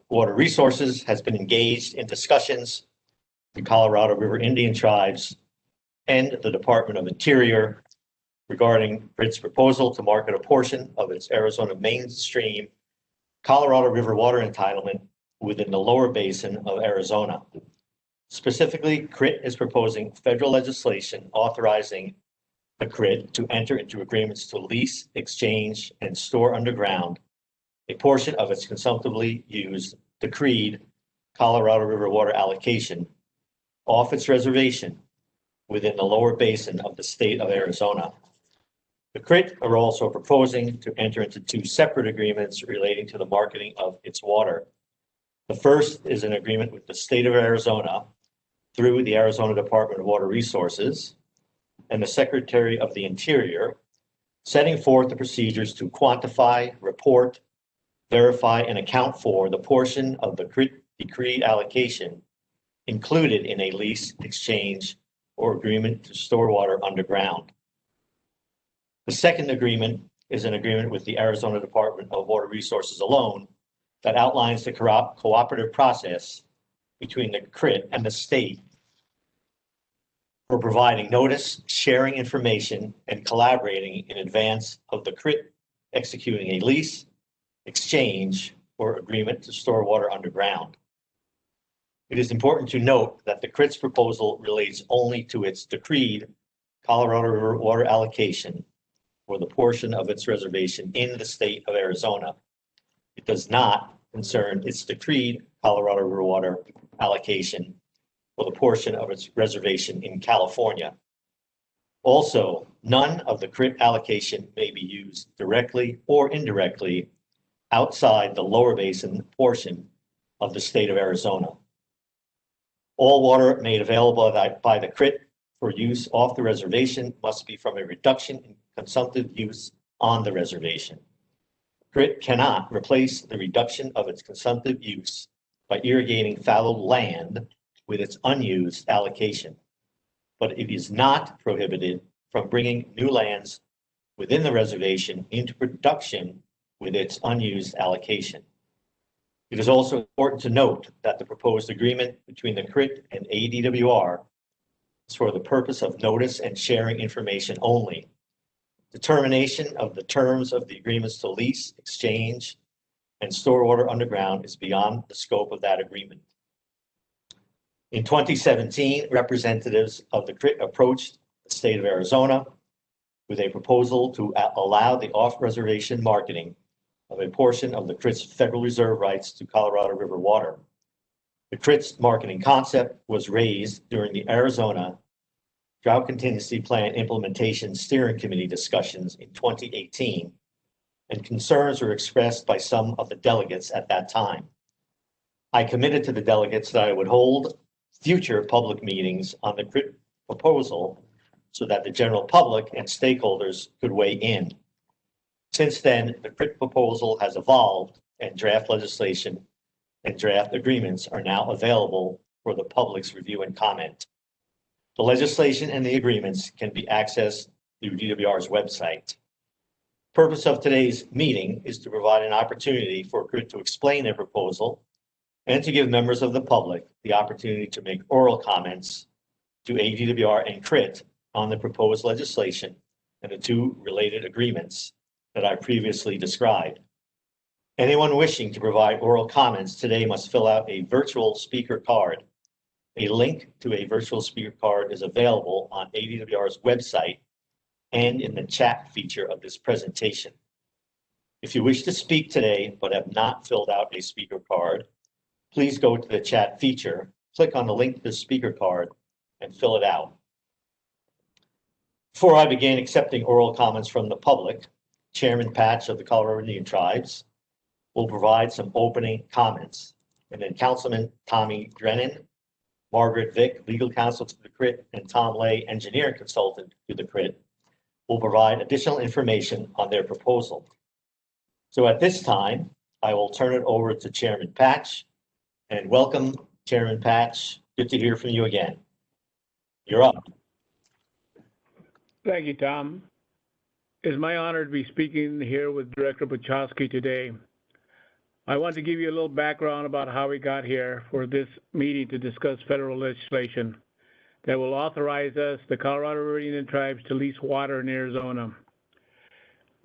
Water Resources has been engaged in discussions with the Colorado River Indian tribes and the Department of Interior regarding its proposal to market a portion of its Arizona mainstream Colorado River water entitlement within the lower basin of Arizona. Specifically, CRIT is proposing federal legislation authorizing the CRIT to enter into agreements to lease, exchange, and store underground a portion of its consumptively used decreed Colorado River water allocation off its reservation within the lower basin of the state of Arizona. The CRIT are also proposing to enter into two separate agreements relating to the marketing of its water. The first is an agreement with the state of Arizona through the Arizona Department of Water Resources and the Secretary of the Interior, setting forth the procedures to quantify, report, verify, and account for the portion of the CRIT decreed allocation included in a lease, exchange, or agreement to store water underground. The second agreement is an agreement with the Arizona Department of Water Resources alone that outlines the cooperative process between the CRIT and the state for providing notice, sharing information, and collaborating in advance of the CRIT executing a lease, exchange, or agreement to store water underground. It is important to note that the CRIT's proposal relates only to its decreed Colorado River water allocation for the portion of its reservation in the state of Arizona. It does not concern its decreed Colorado River water allocation for the portion of its reservation in California. Also, none of the CRIT allocation may be used directly or indirectly outside the lower basin portion of the state of Arizona. All water made available by the CRIT for use off the reservation must be from a reduction in consumptive use on the reservation. CRIT cannot replace the reduction of its consumptive use by irrigating fallow land with its unused allocation, but it is not prohibited from bringing new lands within the reservation into production with its unused allocation. It is also important to note that the proposed agreement between the CRIT and ADWR is for the purpose of notice and sharing information only. Determination of the terms of the agreements to lease, exchange, and store water underground is beyond the scope of that agreement. In 2017, representatives of the CRIT approached the state of Arizona with a proposal to allow the off-reservation marketing of a portion of the CRIT's Federal Reserve rights to Colorado River water. The CRIT's marketing concept was raised during the Arizona Drought Contingency Plan Implementation Steering Committee discussions in 2018, and concerns were expressed by some of the delegates at that time. I committed to the delegates that I would hold future public meetings on the CRIT proposal so that the general public and stakeholders could weigh in. Since then, the CRIT proposal has evolved, and draft legislation and draft agreements are now available for the public's review and comment. The legislation and the agreements can be accessed through DWR's website. The purpose of today's meeting is to provide an opportunity for CRIT to explain their proposal and to give members of the public the opportunity to make oral comments to ADWR and CRIT on the proposed legislation and the two related agreements that I previously described. Anyone wishing to provide oral comments today must fill out a virtual speaker card. A link to a virtual speaker card is available on ADWR's website and in the chat feature of this presentation. If you wish to speak today but have not filled out a speaker card, please go to the chat feature, click on the link to the speaker card, and fill it out. Before I begin accepting oral comments from the public, Chairman Patch of the Colorado Indian Tribes will provide some opening comments, and then Councilman Tommy Drennan, Margaret Vick, legal counsel to the CRIT, and Tom Lay, engineering consultant to the CRIT, will provide additional information on their proposal. So at this time, I will turn it over to Chairman Patch, and welcome, Chairman Patch. Good to hear from you again. You're up. Thank you, Tom. It is my honor to be speaking here with Director Buchowski today. I want to give you a little background about how we got here for this meeting to discuss federal legislation that will authorize us, the Colorado River Indian tribes, to lease water in Arizona.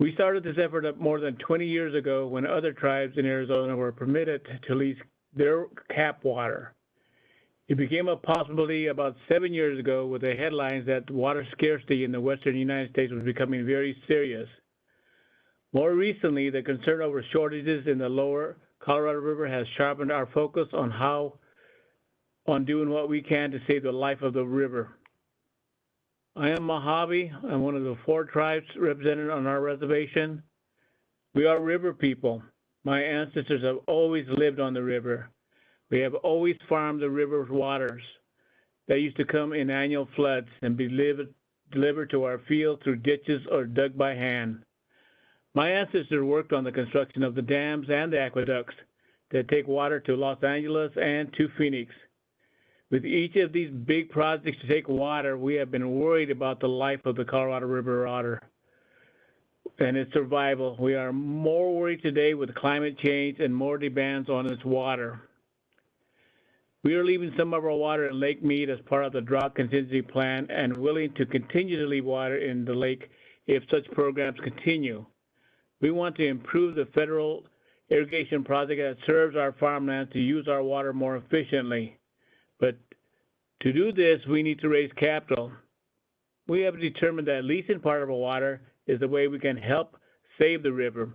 We started this effort up more than 20 years ago when other tribes in Arizona were permitted to lease their cap water. It became a possibility about 7 years ago with the headlines that water scarcity in the western United States was becoming very serious. More recently, the concern over shortages in the lower Colorado River has sharpened our focus on doing what we can to save the life of the river. I am Mojave. I'm one of the 4 tribes represented on our reservation. We are river people. My ancestors have always lived on the river. We have always farmed the river's waters that used to come in annual floods and be delivered to our fields through ditches or dug by hand. My ancestors worked on the construction of the dams and the aqueducts that take water to Los Angeles and to Phoenix. With each of these big projects to take water, we have been worried about the life of the Colorado River otter and its survival. We are more worried today with climate change and more demands on its water. We are leaving some of our water in Lake Mead as part of the drought contingency plan and willing to continue to leave water in the lake if such programs continue. We want to improve the federal irrigation project that serves our farmland to use our water more efficiently. But to do this, we need to raise capital. We have determined that leasing part of our water is the way we can help save the river.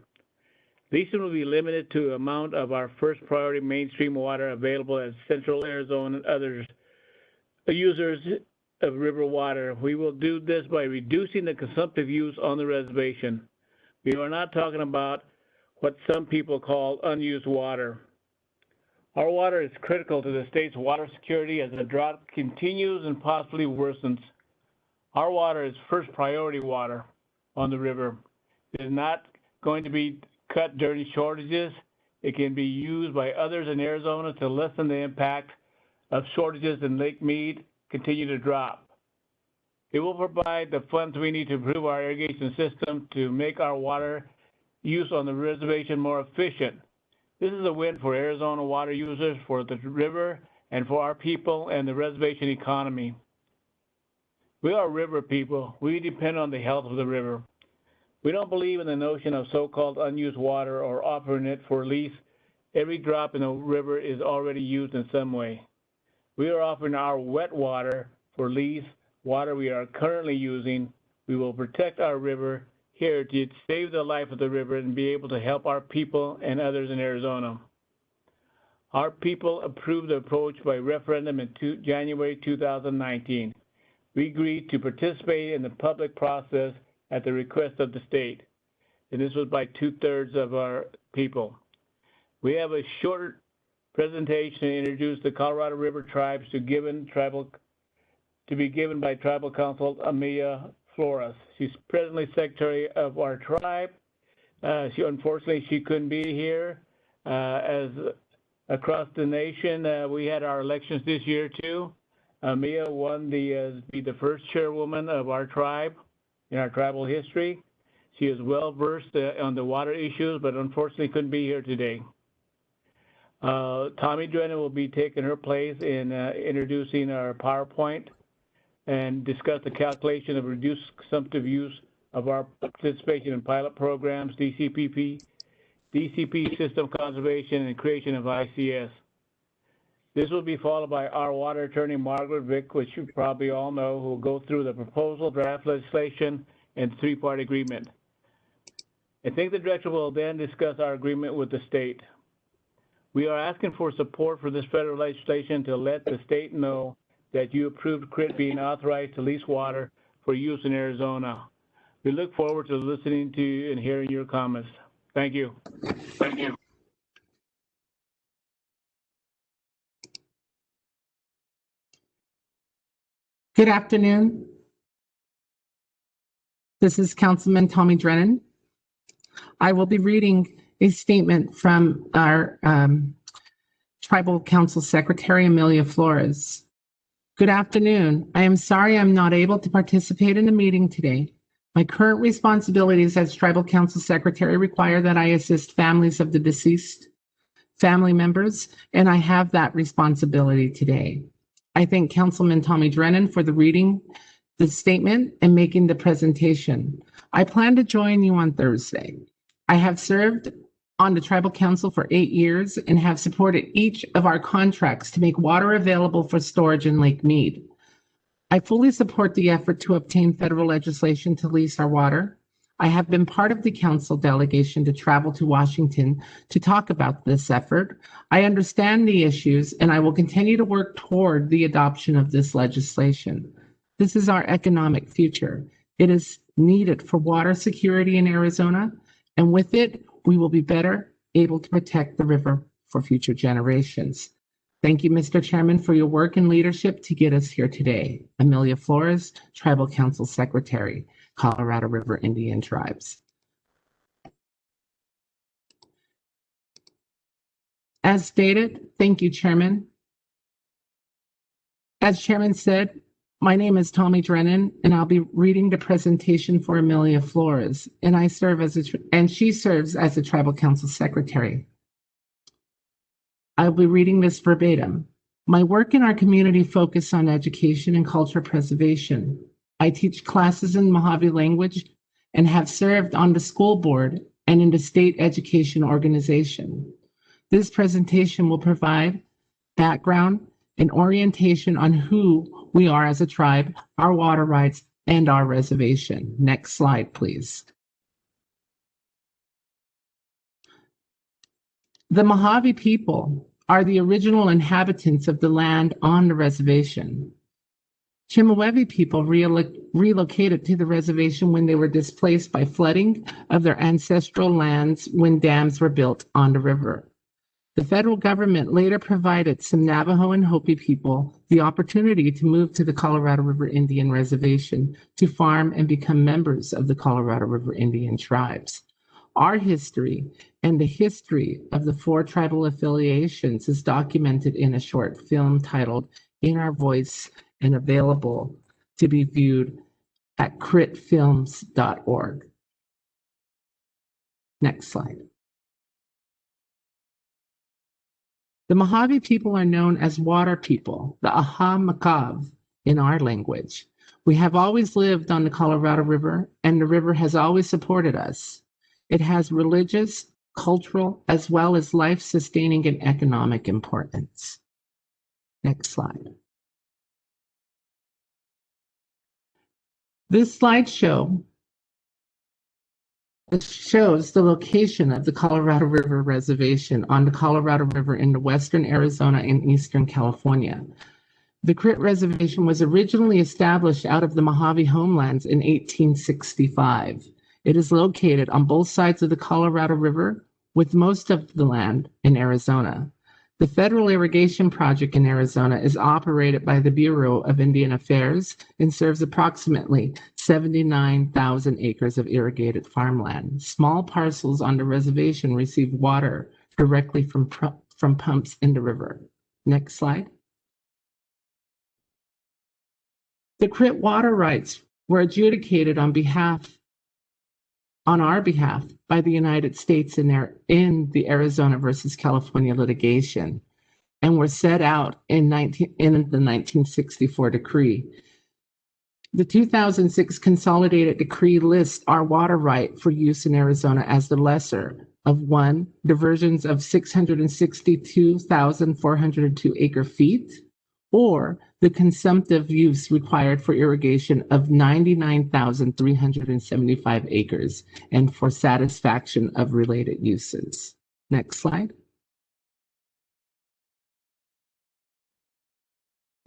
Leasing will be limited to the amount of our first priority mainstream water available at Central Arizona and other users of river water. We will do this by reducing the consumptive use on the reservation. We are not talking about what some people call unused water. Our water is critical to the state's water security as the drought continues and possibly worsens. Our water is first priority water on the river. It is not going to be cut during shortages. It can be used by others in Arizona to lessen the impact of shortages in Lake Mead continue to drop. It will provide the funds we need to improve our irrigation system to make our water use on the reservation more efficient. This is a win for Arizona water users, for the river, and for our people and the reservation economy. We are river people. We depend on the health of the river. We don't believe in the notion of so-called unused water or offering it for lease. Every drop in the river is already used in some way. We are offering our wet water for lease, water we are currently using. We will protect our river heritage, save the life of the river, and be able to help our people and others in Arizona. Our people approved the approach by referendum in January 2019. We agreed to participate in the public process at the request of the state, and this was by 2/3 of our people. We have a short presentation to introduce the Colorado River tribes to be given by Tribal Council Amelia Flores. She's presently secretary of our tribe. Unfortunately, she couldn't be here. As across the nation, we had our elections this year too. Amelia won be the first chairwoman of our tribe in our tribal history. She is well versed on the water issues, but unfortunately couldn't be here today. Tommy Drennan will be taking her place in introducing our PowerPoint and discuss the calculation of reduced consumptive use of our participation in pilot programs, DCP system conservation, and creation of ICS. This will be followed by our water attorney, Margaret Vick, which you probably all know, who will go through the proposal, draft legislation, and 3-part agreement. I think the director will then discuss our agreement with the state. We are asking for support for this federal legislation to let the state know that you approved CRIT being authorized to lease water for use in Arizona. We look forward to listening to you and hearing your comments. Thank you. Thank you. Good afternoon. This is Councilman Tommy Drennan. I will be reading a statement from our Tribal Council Secretary, Amelia Flores. Good afternoon. I am sorry I'm not able to participate in the meeting today. My current responsibilities as Tribal Council Secretary require that I assist families of the deceased family members, and I have that responsibility today. I thank Councilman Tommy Drennan for the reading the statement and making the presentation. I plan to join you on Thursday. I have served on the Tribal Council for 8 years and have supported each of our contracts to make water available for storage in Lake Mead. I fully support the effort to obtain federal legislation to lease our water. I have been part of the council delegation to travel to Washington to talk about this effort. I understand the issues, and I will continue to work toward the adoption of this legislation. This is our economic future. It is needed for water security in Arizona, and with it, we will be better able to protect the river for future generations. Thank you, Mr. Chairman, for your work and leadership to get us here today. Amelia Flores, Tribal Council Secretary, Colorado River Indian Tribes. As stated, thank you, Chairman. As Chairman said, my name is Tommy Drennan, and I'll be reading the presentation for Amelia Flores, and she serves as the Tribal Council Secretary. I'll be reading this verbatim. My work in our community focuses on education and culture preservation. I teach classes in Mojave language and have served on the school board and in the state education organization. This presentation will provide background and orientation on who we are as a tribe, our water rights, and our reservation. Next slide, please. The Mojave people are the original inhabitants of the land on the reservation. Chemehuevi people relocated to the reservation when they were displaced by flooding of their ancestral lands when dams were built on the river. The federal government later provided some Navajo and Hopi people the opportunity to move to the Colorado River Indian Reservation to farm and become members of the Colorado River Indian tribes. Our history and the history of the 4 tribal affiliations is documented in a short film titled In Our Voice and available to be viewed at critfilms.org. Next slide. The Mojave people are known as water people, the Aha Makav in our language. We have always lived on the Colorado River, and the river has always supported us. It has religious, cultural, as well as life-sustaining and economic importance. Next slide. This slide shows the location of the Colorado River Reservation on the Colorado River in the western Arizona and eastern California. The Crit Reservation was originally established out of the Mojave homelands in 1865. It is located on both sides of the Colorado River, with most of the land in Arizona. The federal irrigation project in Arizona is operated by the Bureau of Indian Affairs and serves approximately 79,000 acres of irrigated farmland. Small parcels on the reservation receive water directly from pumps in the river. Next slide. The Crit water rights were adjudicated on our behalf by the United States in the Arizona versus California litigation, and were set out in the 1964 decree. The 2006 consolidated decree lists our water right for use in Arizona as the lesser of 1, diversions of 662,402 acre feet, or the consumptive use required for irrigation of 99,375 acres and for satisfaction of related uses. Next slide.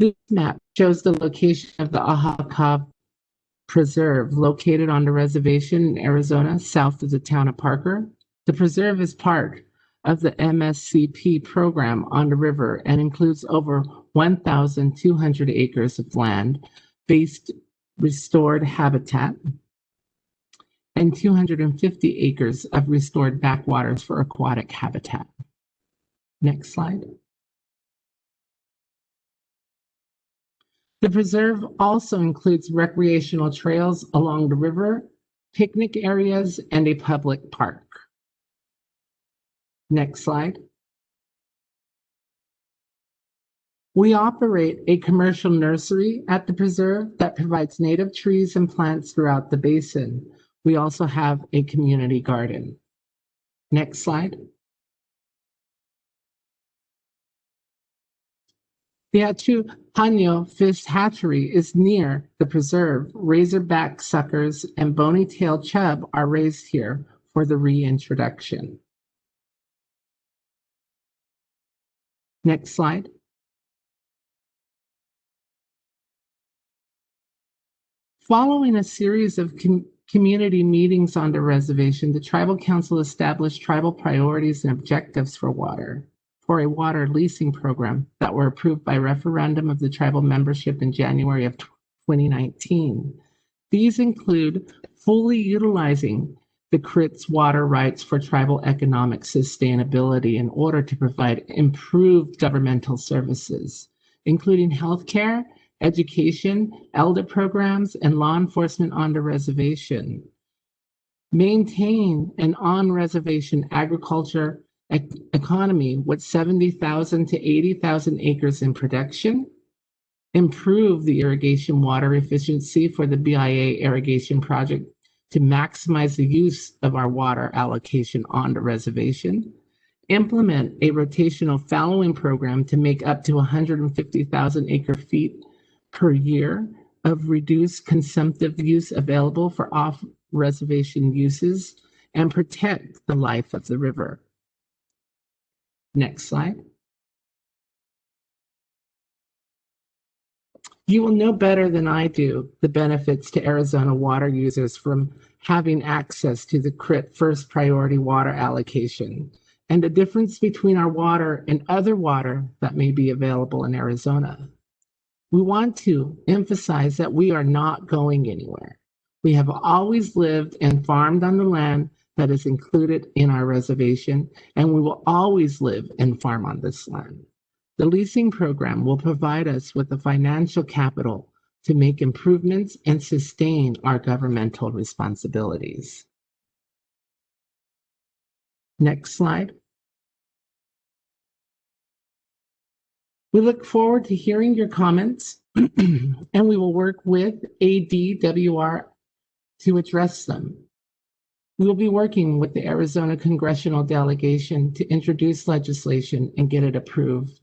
This map shows the location of the Aha Preserve located on the reservation in Arizona, south of the town of Parker. The preserve is part of the MSCP program on the river and includes over 1,200 acres of land-based restored habitat and 250 acres of restored backwaters for aquatic habitat. Next slide. The preserve also includes recreational trails along the river, picnic areas, and a public park. Next slide. We operate a commercial nursery at the preserve that provides native trees and plants throughout the basin. We also have a community garden. Next slide. The Achu fish hatchery is near the preserve. Razorback suckers and bony-tailed chub are raised here for the reintroduction. Next slide. Following a series of community meetings on the reservation, the Tribal Council established tribal priorities and objectives for a water leasing program that were approved by referendum of the tribal membership in January of 2019. These include fully utilizing the CRIT's water rights for tribal economic sustainability in order to provide improved governmental services, including healthcare, education, elder programs, and law enforcement on the reservation. Maintain an on-reservation agriculture economy with 70,000 to 80,000 acres in production. Improve the irrigation water efficiency for the BIA irrigation project to maximize the use of our water allocation on the reservation. Implement a rotational fallowing program to make up to 150,000 acre feet per year of reduced consumptive use available for off-reservation uses and protect the life of the river. Next slide. You will know better than I do the benefits to Arizona water users from having access to the CRIT first priority water allocation and the difference between our water and other water that may be available in Arizona. We want to emphasize that we are not going anywhere. We have always lived and farmed on the land that is included in our reservation, and we will always live and farm on this land. The leasing program will provide us with the financial capital to make improvements and sustain our governmental responsibilities. Next slide. We look forward to hearing your comments, and we will work with ADWR to address them. We will be working with the Arizona Congressional Delegation to introduce legislation and get it approved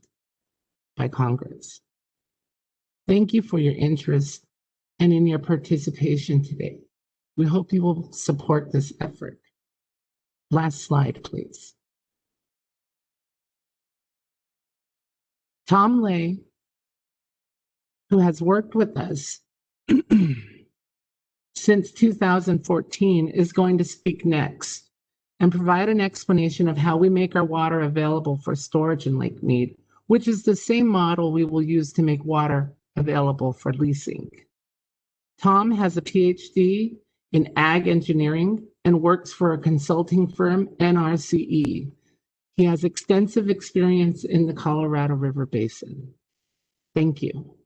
by Congress. Thank you for your interest and in your participation today. We hope you will support this effort. Last slide, please. Tom Lay, who has worked with us since 2014, is going to speak next and provide an explanation of how we make our water available for storage in Lake Mead, which is the same model we will use to make water available for leasing. Tom has a PhD in ag engineering and works for a consulting firm, NRCE. He has extensive experience in the Colorado River Basin. Thank you.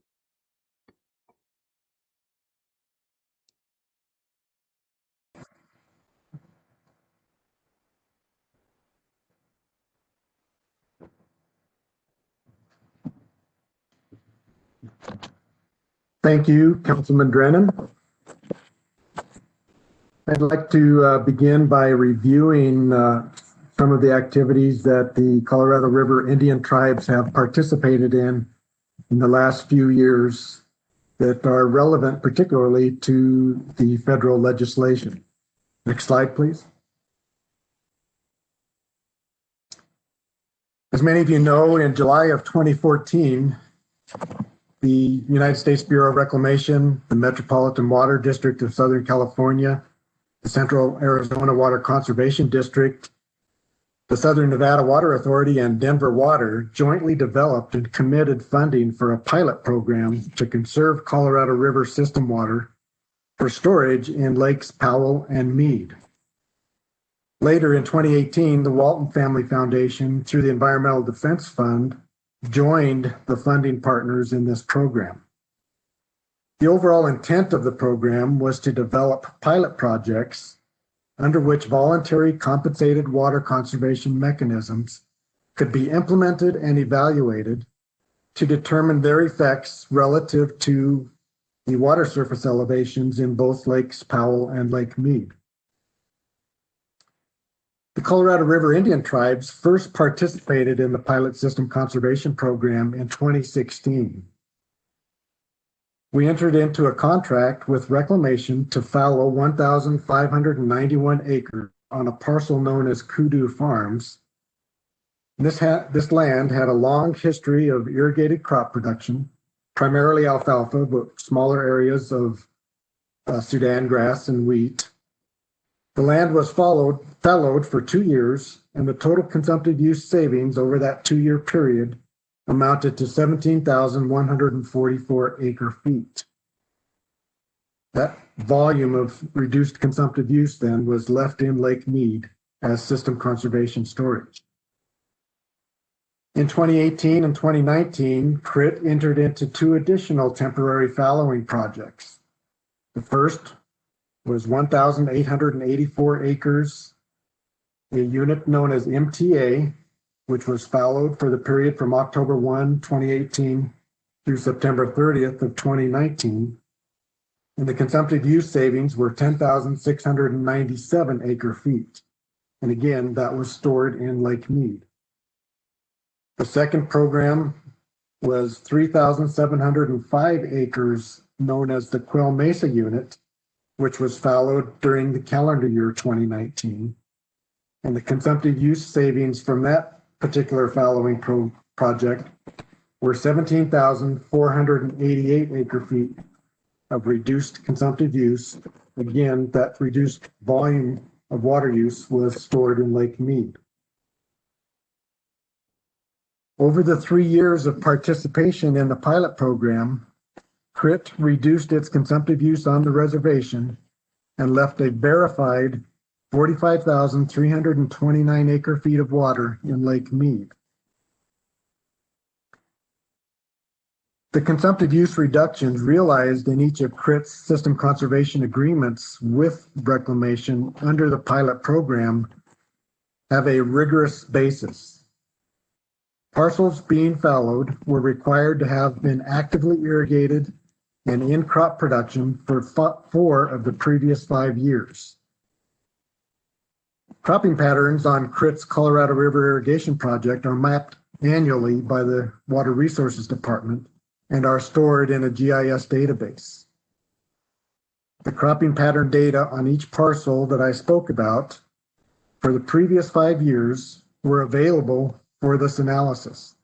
Thank you, Councilman Drennan. I'd like to begin by reviewing some of the activities that the Colorado River Indian tribes have participated in the last few years that are relevant particularly to the federal legislation. Next slide, please. As many of you know, in July of 2014, the United States Bureau of Reclamation, the Metropolitan Water District of Southern California, the Central Arizona Water Conservation District, the Southern Nevada Water Authority, and Denver Water jointly developed and committed funding for a pilot program to conserve Colorado River system water for storage in Lakes Powell and Mead. Later in 2018, the Walton Family Foundation, through the Environmental Defense Fund, joined the funding partners in this program. The overall intent of the program was to develop pilot projects under which voluntary compensated water conservation mechanisms could be implemented and evaluated to determine their effects relative to the water surface elevations in both Lakes Powell and Lake Mead. The Colorado River Indian tribes first participated in the Pilot System Conservation Program in 2016. We entered into a contract with Reclamation to fallow 1,591 acres on a parcel known as Kudu Farms. This land had a long history of irrigated crop production, primarily alfalfa, but smaller areas of Sudan grass and wheat. The land was fallowed for 2 years, and the total consumptive use savings over that 2-year period amounted to 17,144 acre feet. That volume of reduced consumptive use then was left in Lake Mead as system conservation storage. In 2018 and 2019, CRIT entered into 2 additional temporary fallowing projects. The first was 1,884 acres, a unit known as MTA, which was fallowed for the period from October 1, 2018 through September 30th of 2019. And the consumptive use savings were 10,697 acre feet. And again, that was stored in Lake Mead. The second program was 3,705 acres known as the Quail Mesa unit, which was fallowed during the calendar year 2019. And the consumptive use savings from that particular fallowing project were 17,488 acre feet of reduced consumptive use. Again, that reduced volume of water use was stored in Lake Mead. Over the 3 years of participation in the pilot program, CRIT reduced its consumptive use on the reservation and left a verified 45,329 acre feet of water in Lake Mead. The consumptive use reductions realized in each of CRIT's system conservation agreements with Reclamation under the pilot program have a rigorous basis. Parcels being fallowed were required to have been actively irrigated and in crop production for 4 of the previous 5 years. Cropping patterns on CRIT's Colorado River Irrigation Project are mapped annually by the Water Resources Department and are stored in a GIS database. The cropping pattern data on each parcel that I spoke about for the previous 5 years were available for this analysis.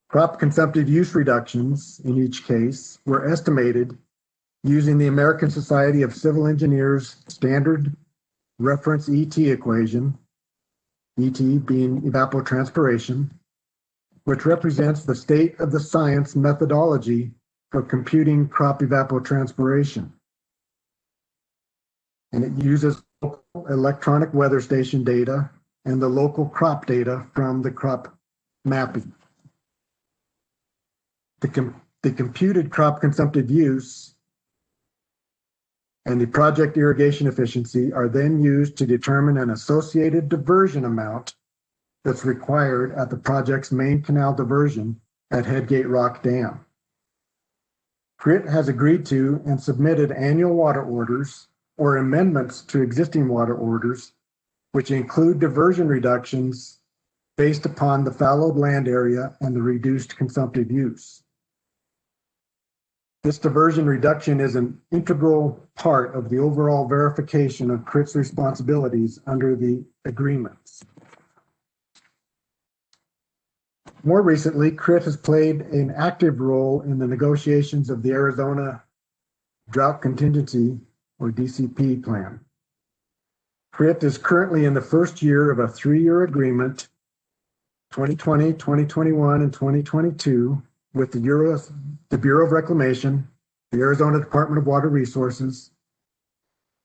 Crop consumptive use reductions in each case were estimated using the American Society of Civil Engineers standard reference ET equation, ET being evapotranspiration, which represents the state of the science methodology for computing crop evapotranspiration. And it uses electronic weather station data and the local crop data from the crop mapping. The computed crop consumptive use and the project irrigation efficiency are then used to determine an associated diversion amount that's required at the project's main canal diversion at Headgate Rock Dam. CRIT has agreed to and submitted annual water orders or amendments to existing water orders, which include diversion reductions based upon the fallowed land area and the reduced consumptive use. This diversion reduction is an integral part of the overall verification of CRIT's responsibilities under the agreements. More recently, CRIT has played an active role in the negotiations of the Arizona Drought Contingency, or DCP, plan. CRIT is currently in the first year of a 3-year agreement, 2020, 2021, and 2022, with the Bureau of Reclamation, the Arizona Department of Water Resources,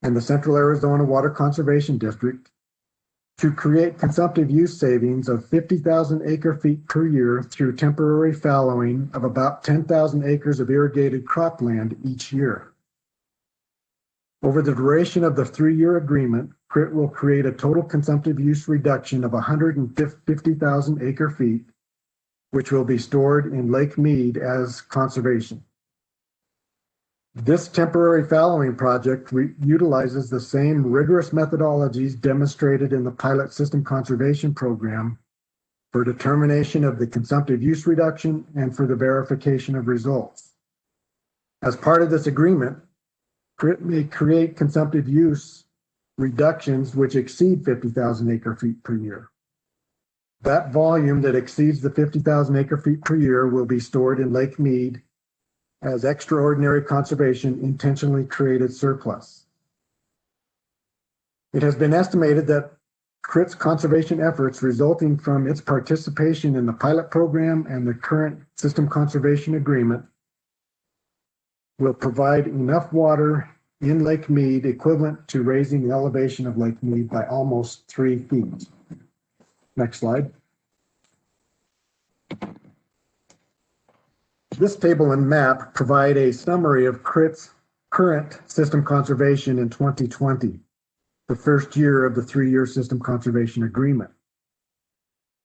and the Central Arizona Water Conservation District to create consumptive use savings of 50,000 acre feet per year through temporary fallowing of about 10,000 acres of irrigated cropland each year. Over the duration of the 3-year agreement, CRIT will create a total consumptive use reduction of 150,000 acre feet, which will be stored in Lake Mead as conservation. This temporary fallowing project utilizes the same rigorous methodologies demonstrated in the pilot system conservation program for determination of the consumptive use reduction and for the verification of results. As part of this agreement, CRIT may create consumptive use reductions which exceed 50,000 acre-feet per year. That volume that exceeds the 50,000 acre-feet per year will be stored in Lake Mead as extraordinary conservation intentionally created surplus. It has been estimated that CRIT's conservation efforts resulting from its participation in the pilot program and the current system conservation agreement will provide enough water in Lake Mead equivalent to raising the elevation of Lake Mead by almost 3 feet. Next slide. This table and map provide a summary of CRIT's current system conservation in 2020, the first year of the 3-year system conservation agreement.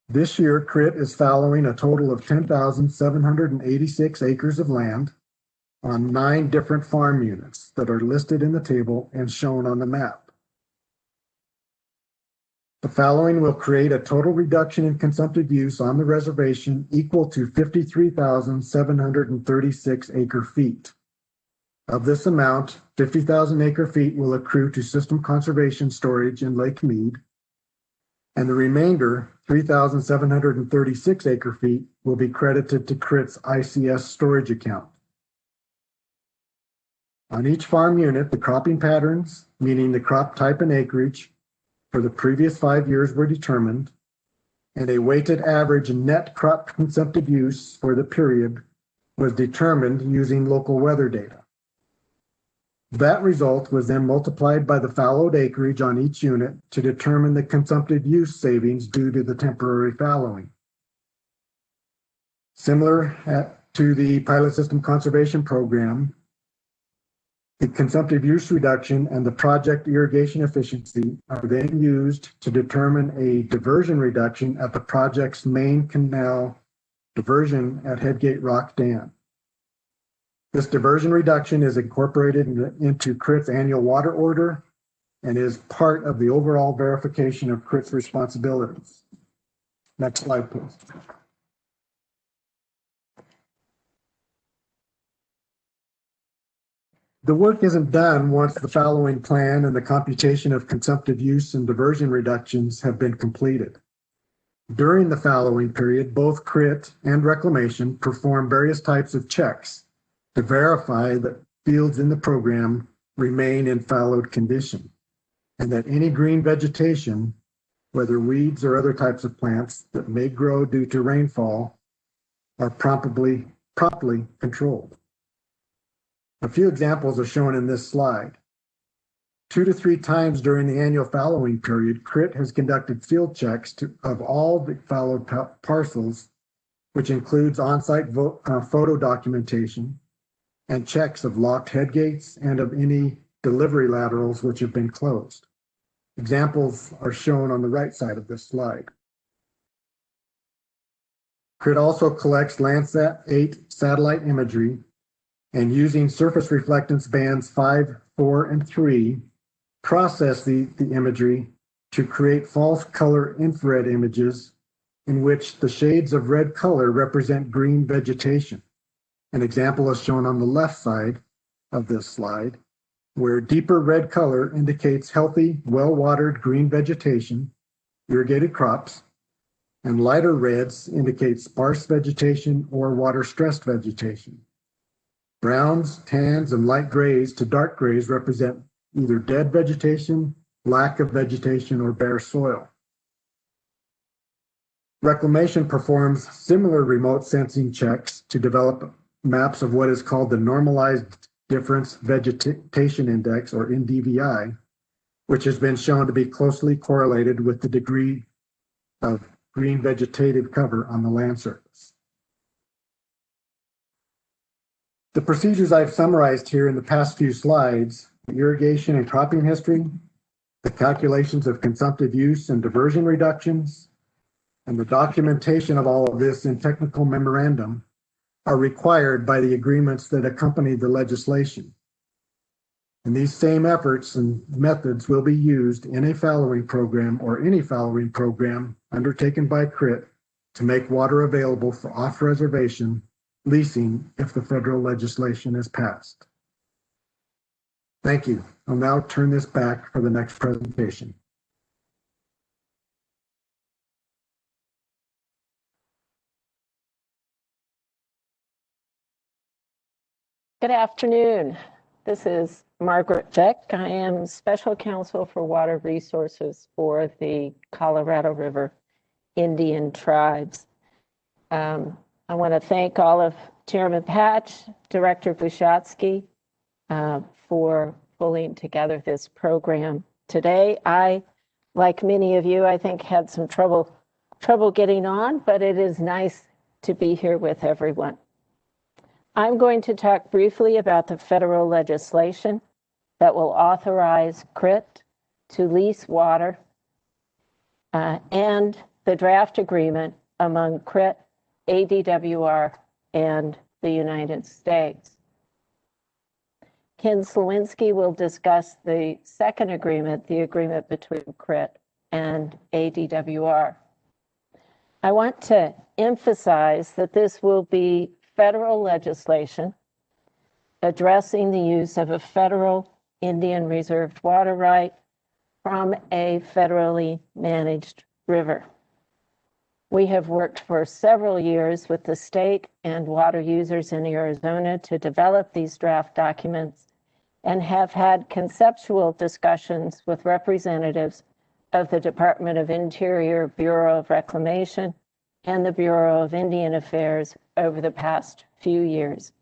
This year, CRIT is fallowing a total of 10,786 acres of land on 9 different farm units that are listed in the table and shown on the map. The fallowing will create a total reduction in consumptive use on the reservation equal to 53,736 acre-feet. Of this amount, 50,000 acre-feet will accrue to system conservation storage in Lake Mead, and the remainder, 3,736 acre-feet, will be credited to CRIT's ICS storage account. On each farm unit, the cropping patterns, meaning the crop type and acreage, for the previous 5 years were determined, and a weighted average net crop consumptive use for the period was determined using local weather data. That result was then multiplied by the fallowed acreage on each unit to determine the consumptive use savings due to the temporary fallowing. Similar to the pilot system conservation program, the consumptive use reduction and the project irrigation efficiency are then used to determine a diversion reduction at the project's main canal diversion at Headgate Rock Dam. This diversion reduction is incorporated into CRIT's annual water order and is part of the overall verification of CRIT's responsibilities. Next slide, please. The work isn't done once the fallowing plan and the computation of consumptive use and diversion reductions have been completed. During the fallowing period, both CRIT and Reclamation perform various types of checks to verify that fields in the program remain in fallowed condition and that any green vegetation, whether weeds or other types of plants that may grow due to rainfall, are promptly controlled. A few examples are shown in this slide. 2 to 3 times during the annual fallowing period, CRIT has conducted field checks of all the fallowed parcels, which includes on-site photo documentation and checks of locked headgates and of any delivery laterals which have been closed. Examples are shown on the right side of this slide. CRIT also collects Landsat 8 satellite imagery and using surface reflectance bands 5, 4, and 3, process the imagery to create false color infrared images in which the shades of red color represent green vegetation. An example is shown on the left side of this slide, where deeper red color indicates healthy, well-watered green vegetation, irrigated crops, and lighter reds indicate sparse vegetation or water-stressed vegetation. Browns, tans, and light grays to dark grays represent either dead vegetation, lack of vegetation, or bare soil. Reclamation performs similar remote sensing checks to develop maps of what is called the Normalized Difference Vegetation Index, or NDVI, which has been shown to be closely correlated with the degree of green vegetative cover on the land surface. The procedures I've summarized here in the past few slides, the irrigation and cropping history, the calculations of consumptive use and diversion reductions, and the documentation of all of this in technical memorandum are required by the agreements that accompany the legislation. And these same efforts and methods will be used in a fallowing program or any fallowing program undertaken by CRIT to make water available for off-reservation leasing if the federal legislation is passed. Thank you. I'll now turn this back for the next presentation. Good afternoon. This is Margaret Beck. I am Special Counsel for Water Resources for the Colorado River Indian Tribes. I want to thank all of Chairman Patch, Director Bushatsky, for pulling together this program today. I, like many of you, I think had some trouble getting on, but it is nice to be here with everyone. I'm going to talk briefly about the federal legislation that will authorize CRIT to lease water and the draft agreement among CRIT, ADWR, and the United States. Ken Slawinski will discuss the second agreement, the agreement between CRIT and ADWR. I want to emphasize that this will be federal legislation addressing the use of a federal Indian reserved water right from a federally managed river. We have worked for several years with the state and water users in Arizona to develop these draft documents and have had conceptual discussions with representatives of the Department of Interior, Bureau of Reclamation, and the Bureau of Indian Affairs over the past few years.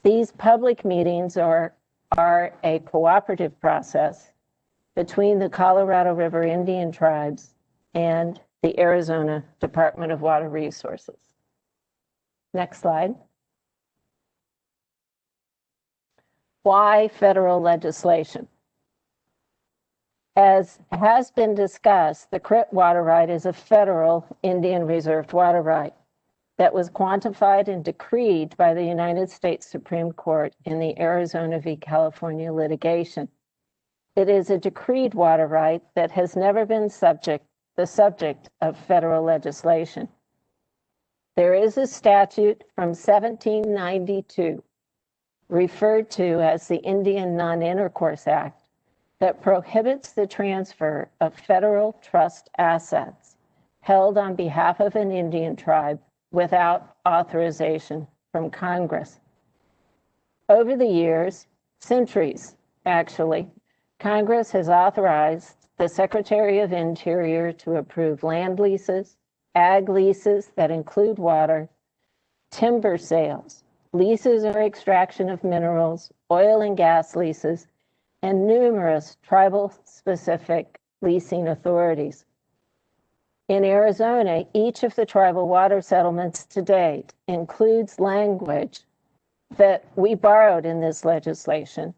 These public meetings are a cooperative process between the Colorado River Indian Tribes and the Arizona Department of Water Resources. Next slide. Why federal legislation? As has been discussed, the CRIT water right is a federal Indian reserved water right that was quantified and decreed by the United States Supreme Court in the Arizona v. California litigation. It is a decreed water right that has never been the subject of federal legislation. There is a statute from 1792, referred to as the Indian Non-Intercourse Act, that prohibits the transfer of federal trust assets held on behalf of an Indian tribe without authorization from Congress. Over the years, centuries actually, Congress has authorized the Secretary of Interior to approve land leases, ag leases that include water, timber sales, leases or extraction of minerals, oil and gas leases, and numerous tribal-specific leasing authorities. In Arizona, each of the tribal water settlements to date includes language that we borrowed in this legislation,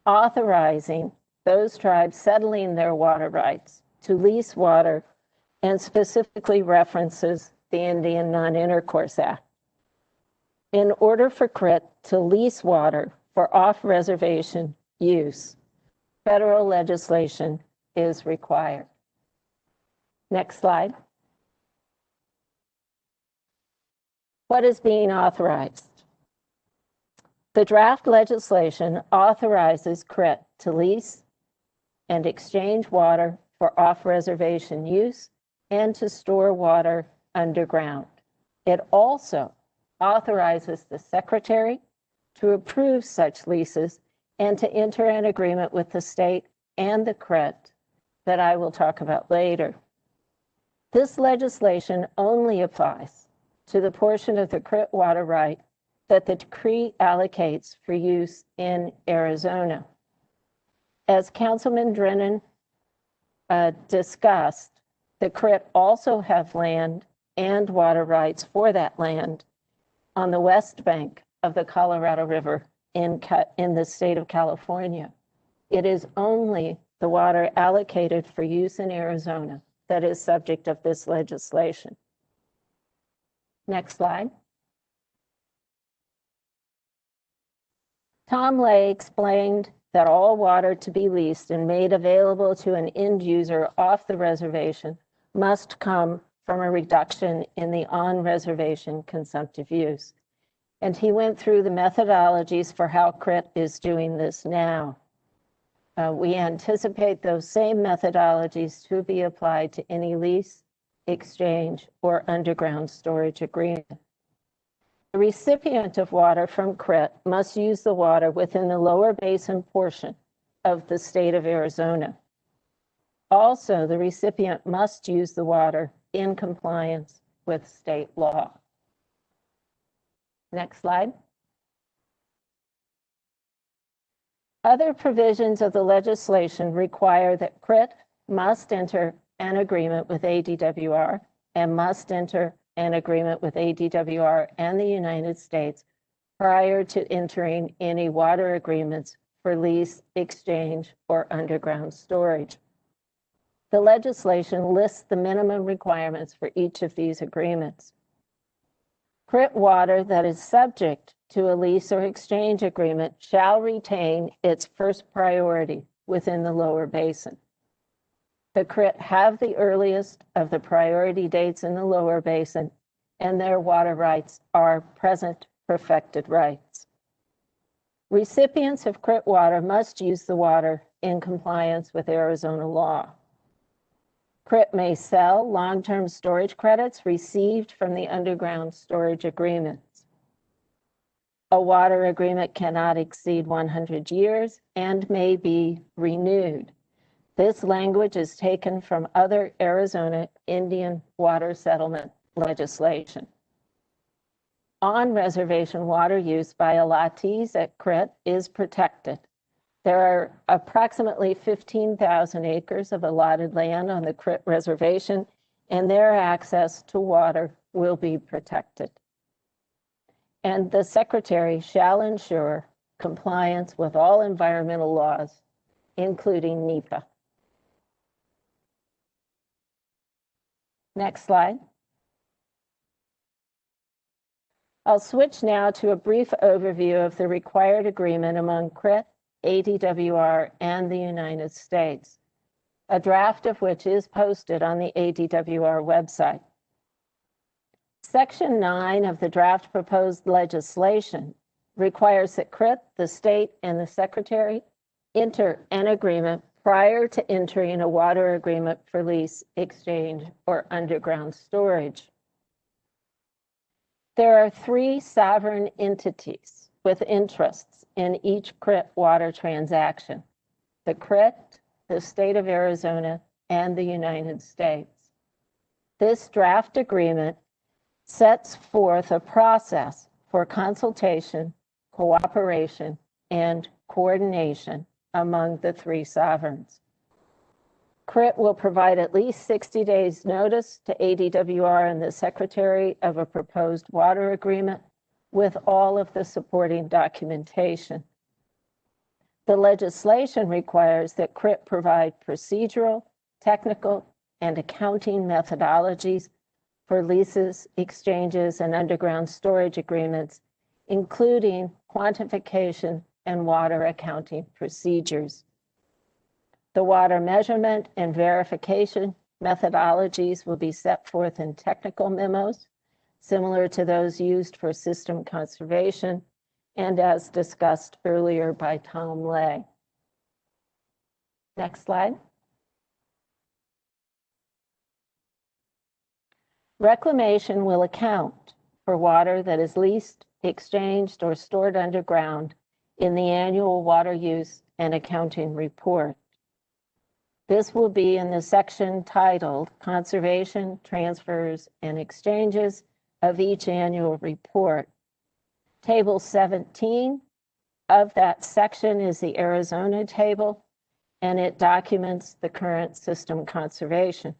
authorizing those tribes settling their water rights to lease water, and specifically references the Indian Non-Intercourse Act. In order for CRIT to lease water for off-reservation use, federal legislation is required. Next slide. What is being authorized? The draft legislation authorizes CRIT to lease and exchange water for off-reservation use and to store water underground. It also authorizes the Secretary to approve such leases and to enter an agreement with the state and the CRIT that I will talk about later. This legislation only applies to the portion of the CRIT water right that the decree allocates for use in Arizona. As Councilman Drennan discussed, the CRIT also have land and water rights for that land on the west bank of the Colorado River in the state of California. It is only the water allocated for use in Arizona that is subject of this legislation. Next slide. Tom Lay explained that all water to be leased and made available to an end user off the reservation must come from a reduction in the on-reservation consumptive use. And he went through the methodologies for how CRIT is doing this now. We anticipate those same methodologies to be applied to any lease, exchange, or underground storage agreement. The recipient of water from CRIT must use the water within the lower basin portion of the state of Arizona. Also, the recipient must use the water in compliance with state law. Next slide. Other provisions of the legislation require that CRIT must enter an agreement with ADWR and must enter an agreement with ADWR and the United States prior to entering any water agreements for lease, exchange, or underground storage. The legislation lists the minimum requirements for each of these agreements. CRIT water that is subject to a lease or exchange agreement shall retain its first priority within the lower basin. The CRIT have the earliest of the priority dates in the lower basin, and their water rights are present perfected rights. Recipients of CRIT water must use the water in compliance with Arizona law. CRIT may sell long-term storage credits received from the underground storage agreements. A water agreement cannot exceed 100 years and may be renewed. This language is taken from other Arizona Indian water settlement legislation. On-reservation water use by allottees at CRIT is protected. There are approximately 15,000 acres of allotted land on the CRIT reservation, and their access to water will be protected. And the Secretary shall ensure compliance with all environmental laws, including NEPA. Next slide. I'll switch now to a brief overview of the required agreement among CRIT, ADWR, and the United States, a draft of which is posted on the ADWR website. Section 9 of the draft proposed legislation requires that CRIT, the state, and the Secretary enter an agreement prior to entering a water agreement for lease, exchange, or underground storage. There are 3 sovereign entities with interests in each CRIT water transaction: the CRIT, the state of Arizona, and the United States. This draft agreement sets forth a process for consultation, cooperation, and coordination among the 3 sovereigns. CRIT will provide at least 60 days notice to ADWR and the Secretary of a proposed water agreement with all of the supporting documentation. The legislation requires that CRIT provide procedural, technical, and accounting methodologies for leases, exchanges, and underground storage agreements, including quantification and water accounting procedures. The water measurement and verification methodologies will be set forth in technical memos, similar to those used for system conservation, and as discussed earlier by Tom Lay. Next slide. Reclamation will account for water that is leased, exchanged, or stored underground in the annual water use and accounting report. This will be in the section titled Conservation, Transfers, and Exchanges of each annual report. Table 17 of that section is the Arizona table, and it documents the current system conservation.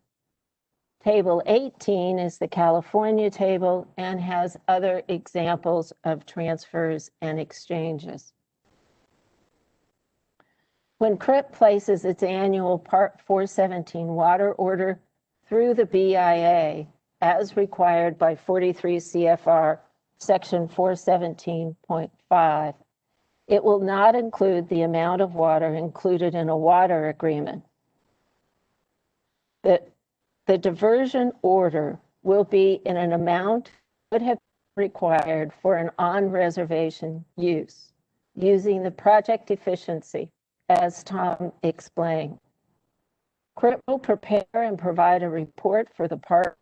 Table 18 is the California table and has other examples of transfers and exchanges. When CRIT places its annual Part 417 water order through the BIA as required by 43 CFR Section 417.5. It will not include the amount of water included in a water agreement. The diversion order will be in an amount that would have been required for an on-reservation use, using the project efficiency, as Tom explained. CRIT will prepare and provide a report for the parties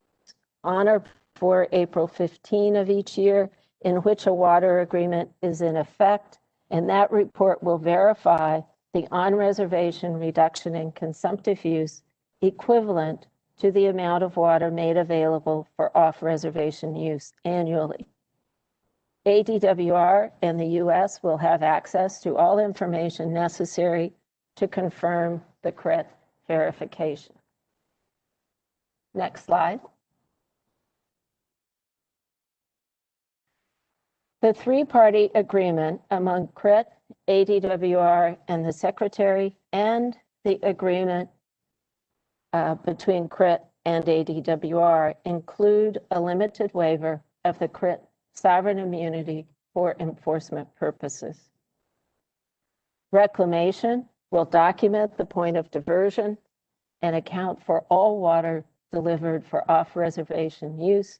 on or before April 15 of each year in which a water agreement is in effect, and that report will verify the on-reservation reduction in consumptive use equivalent to the amount of water made available for off-reservation use annually. ADWR and the U.S. will have access to all information necessary to confirm the CRIT verification. Next slide. The three-party agreement among CRIT, ADWR, and the Secretary, and the agreement between CRIT and ADWR include a limited waiver of the CRIT sovereign immunity for enforcement purposes. Reclamation will document the point of diversion and account for all water delivered for off-reservation use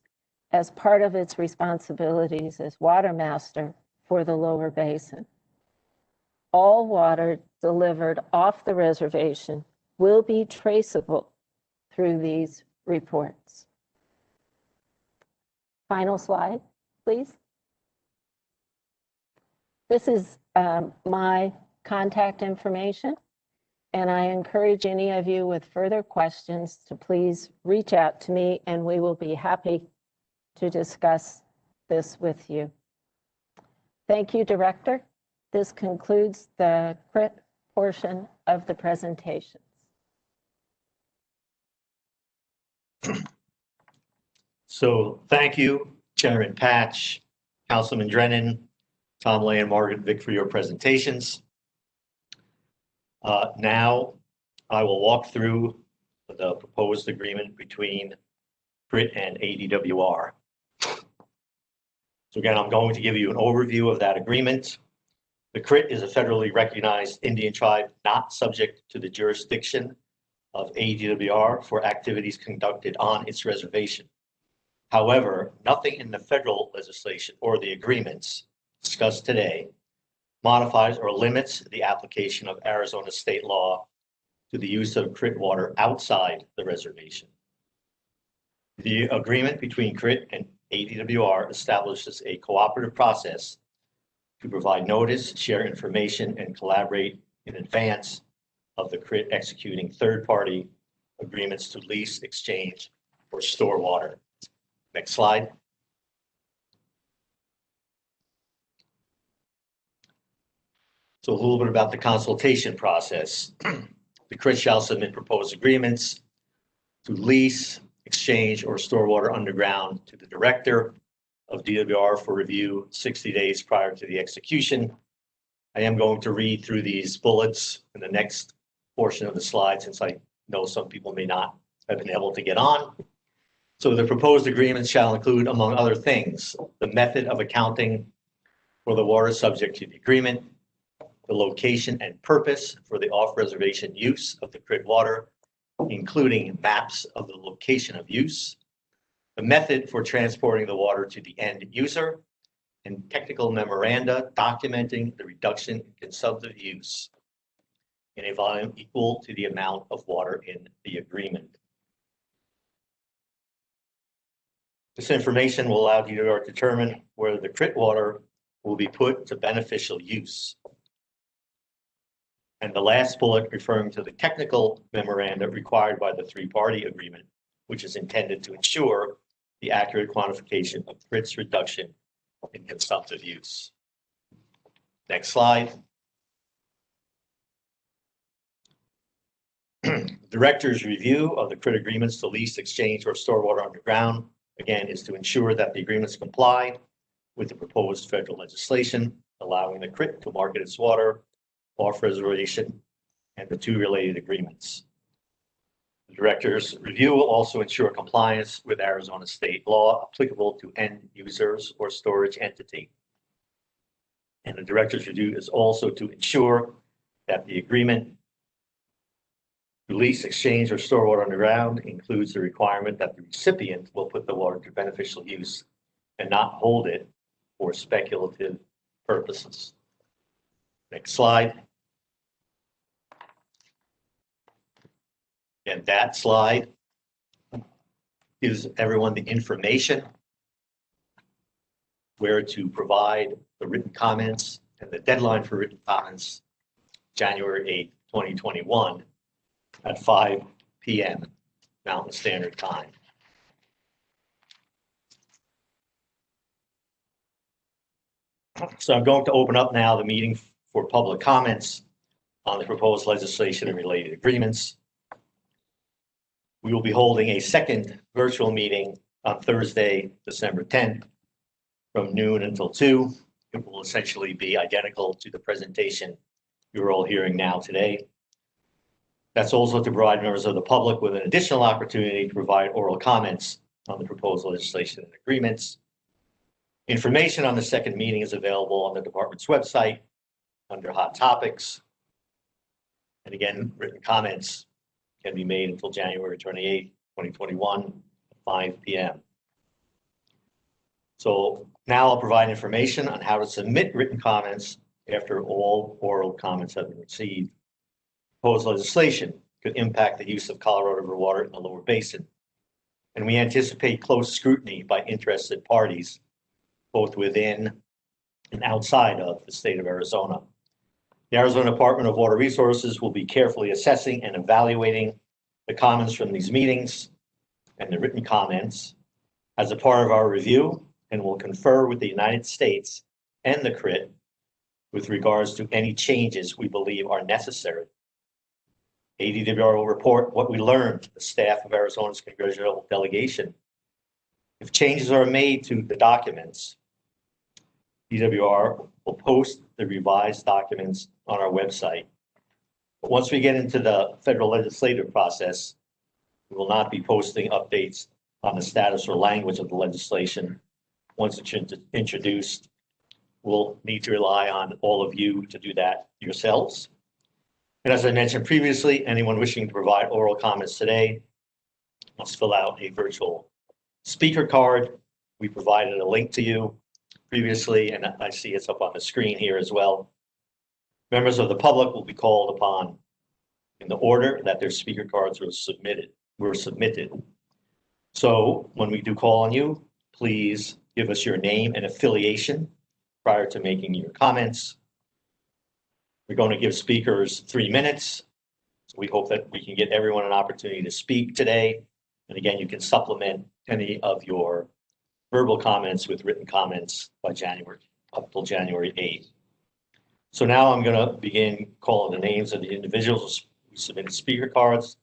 as part of its responsibilities as water master for the lower basin. All water delivered off the reservation will be traceable through these reports. Final slide, please. This is my contact information, and I encourage any of you with further questions to please reach out to me, and we will be happy to discuss this with you. Thank you, Director. This concludes the CRIT portion of the presentations. So thank you, Chairman Patch, Councilman Drennan, Tom Lay, and Margaret Vick for your presentations. Now I will walk through the proposed agreement between CRIT and ADWR. So again, I'm going to give you an overview of that agreement. The CRIT is a federally recognized Indian tribe not subject to the jurisdiction of ADWR for activities conducted on its reservation. However, nothing in the federal legislation or the agreements discussed today modifies or limits the application of Arizona state law to the use of CRIT water outside the reservation. The agreement between CRIT and ADWR establishes a cooperative process to provide notice, share information, and collaborate in advance of the CRIT executing third-party agreements to lease, exchange, or store water. Next slide. So a little bit about the consultation process. The CRIT shall submit proposed agreements to lease, exchange, or store water underground to the Director of DWR for review 60 days prior to the execution. I am going to read through these bullets in the next portion of the slide, since I know some people may not have been able to get on. So the proposed agreements shall include, among other things, the method of accounting for the water subject to the agreement, the location and purpose for the off-reservation use of the CRIT water, including maps of the location of use, the method for transporting the water to the end user, and technical memoranda documenting the reduction in consumptive use in a volume equal to the amount of water in the agreement. This information will allow DWR to determine whether the CRIT water will be put to beneficial use. And the last bullet referring to the technical memoranda required by the three-party agreement, which is intended to ensure the accurate quantification of CRIT's reduction in consumptive use. Next slide. Director's review of the CRIT agreements to lease, exchange, or store water underground, again, is to ensure that the agreements comply with the proposed federal legislation, allowing the CRIT to market its water off reservation and the two related agreements. The director's review will also ensure compliance with Arizona state law applicable to end users or storage entity. And the director's review is also to ensure that the agreement to lease, exchange, or store water underground includes the requirement that the recipient will put the water to beneficial use and not hold it for speculative purposes. Next slide. And that slide gives everyone the information where to provide the written comments, and the deadline for written comments, January 8th, 2021 at 5 p.m. Mountain Standard Time. So I'm going to open up now the meeting for public comments on the proposed legislation and related agreements. We will be holding a second virtual meeting on Thursday, December 10th, from noon until 2. It will essentially be identical to the presentation you're all hearing now today. That's also to provide members of the public with an additional opportunity to provide oral comments on the proposed legislation and agreements. Information on the second meeting is available on the department's website under Hot Topics. And again, written comments can be made until January 28th, 2021, at 5 p.m. So now I'll provide information on how to submit written comments after all oral comments have been received. Proposed legislation could impact the use of Colorado River water in the lower basin, and we anticipate close scrutiny by interested parties, both within and outside of the state of Arizona. The Arizona Department of Water Resources will be carefully assessing and evaluating the comments from these meetings and the written comments as a part of our review, and will confer with the United States and the CRIT with regards to any changes we believe are necessary. ADWR will report what we learned to the staff of Arizona's congressional delegation. If changes are made to the documents, DWR will post the revised documents on our website. But once we get into the federal legislative process, we will not be posting updates on the status or language of the legislation. Once it's introduced, we'll need to rely on all of you to do that yourselves. And as I mentioned previously, anyone wishing to provide oral comments today must fill out a virtual speaker card. We provided a link to you previously, and I see it's up on the screen here as well. Members of the public will be called upon in the order that their speaker cards were submitted. So when we do call on you, please give us your name and affiliation prior to making your comments. We're going to give speakers 3 minutes. So we hope that we can get everyone an opportunity to speak today. And again, you can supplement any of your verbal comments with written comments by up till January 8th. So now I'm going to begin calling the names of the individuals who submitted speaker cards.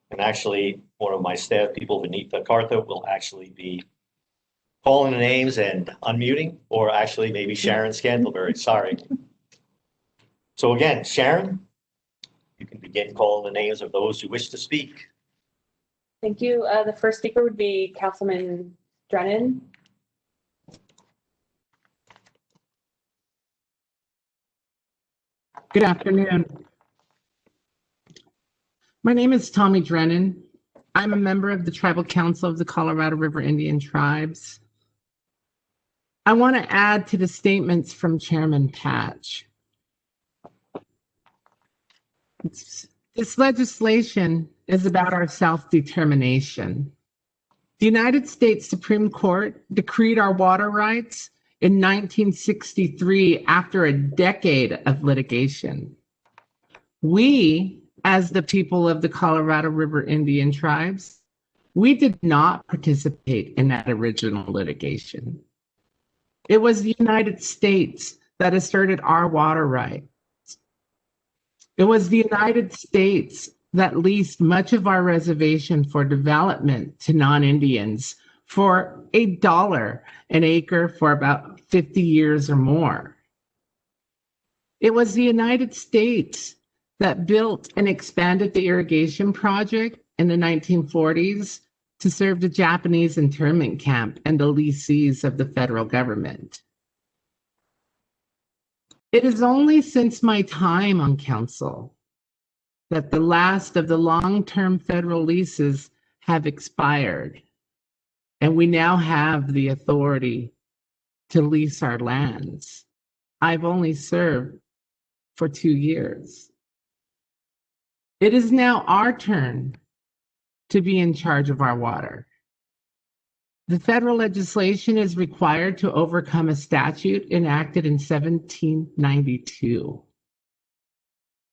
And actually, one of my staff people, Vanita Cartha, will actually be calling the names and unmuting, or actually maybe Sharon Scantlebury, sorry. So again, Sharon, you can begin calling the names of those who wish to speak. Thank you. The first speaker would be Councilman Drennan. Good afternoon. My name is Tommy Drennan. I'm a member of the Tribal Council of the Colorado River Indian Tribes. I want to add to the statements from Chairman Patch. This legislation is about our self-determination. The United States Supreme Court decreed our water rights in 1963 after a decade of litigation. We, as the people of the Colorado River Indian Tribes, we did not participate in that original litigation. It was the United States that asserted our water rights. It was the United States that leased much of our reservation for development to non-Indians for $1 an acre for about 50 years or more. It was the United States that built and expanded the irrigation project in the 1940s to serve the Japanese internment camp and the lessees of the federal government. It is only since my time on council that the last of the long-term federal leases have expired, and we now have the authority to lease our lands. I've only served for 2 years. It is now our turn to be in charge of our water. The federal legislation is required to overcome a statute enacted in 1792.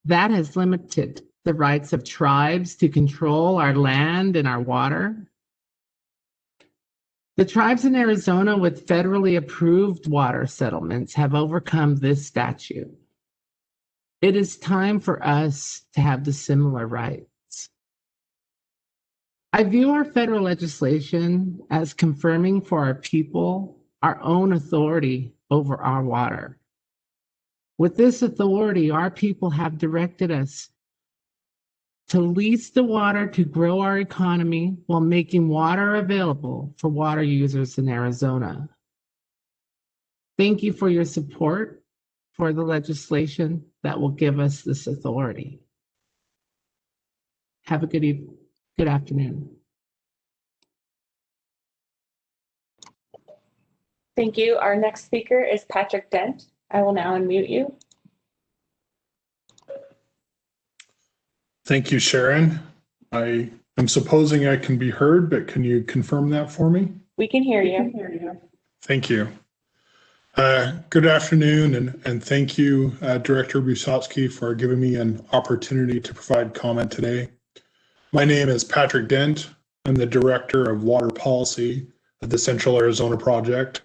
That has limited the rights of tribes to control our land and our water. The tribes in Arizona with federally approved water settlements have overcome this statute. It is time for us to have the similar rights. I view our federal legislation as confirming for our people our own authority over our water. With this authority, our people have directed us to lease the water to grow our economy while making water available for water users in Arizona. Thank you for your support for the legislation that will give us this authority. Have a good afternoon. Thank you. Our next speaker is Patrick Dent. I will now unmute you. Thank you, Sharon. I am supposing I can be heard, but can you confirm that for me? We can hear you. Thank you. Good afternoon, and thank you, Director Busotsky, for giving me an opportunity to provide comment today. My name is Patrick Dent. I'm the Director of Water Policy at the Central Arizona Project.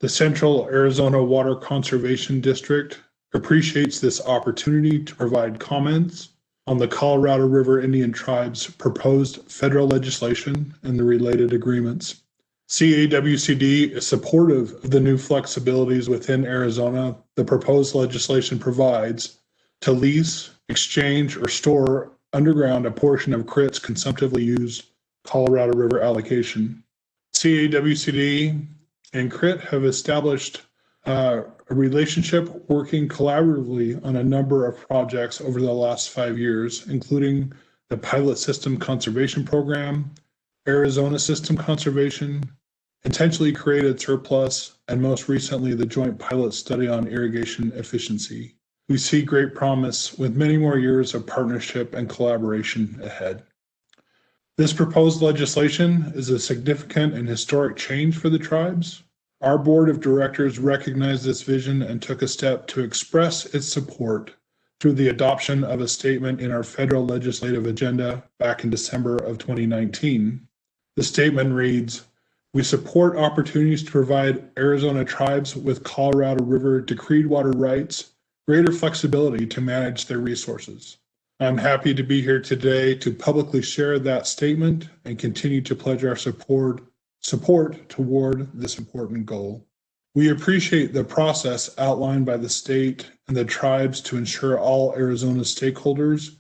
The Central Arizona Water Conservation District appreciates this opportunity to provide comments on the Colorado River Indian Tribes' proposed federal legislation and the related agreements. CAWCD is supportive of the new flexibilities within Arizona the proposed legislation provides to lease, exchange, or store underground a portion of CRIT's consumptively used Colorado River allocation. CAWCD and CRIT have established a relationship working collaboratively on a number of projects over the last 5 years, including the Pilot System Conservation Program, Arizona System Conservation, Intentionally Created Surplus, and most recently, the Joint Pilot Study on Irrigation Efficiency. We see great promise with many more years of partnership and collaboration ahead. This proposed legislation is a significant and historic change for the tribes. Our board of directors recognized this vision and took a step to express its support through the adoption of a statement in our federal legislative agenda back in December of 2019. The statement reads, "We support opportunities to provide Arizona tribes with Colorado River decreed water rights greater flexibility to manage their resources." I'm happy to be here today to publicly share that statement and continue to pledge our support toward this important goal. We appreciate the process outlined by the state and the tribes to ensure all Arizona stakeholders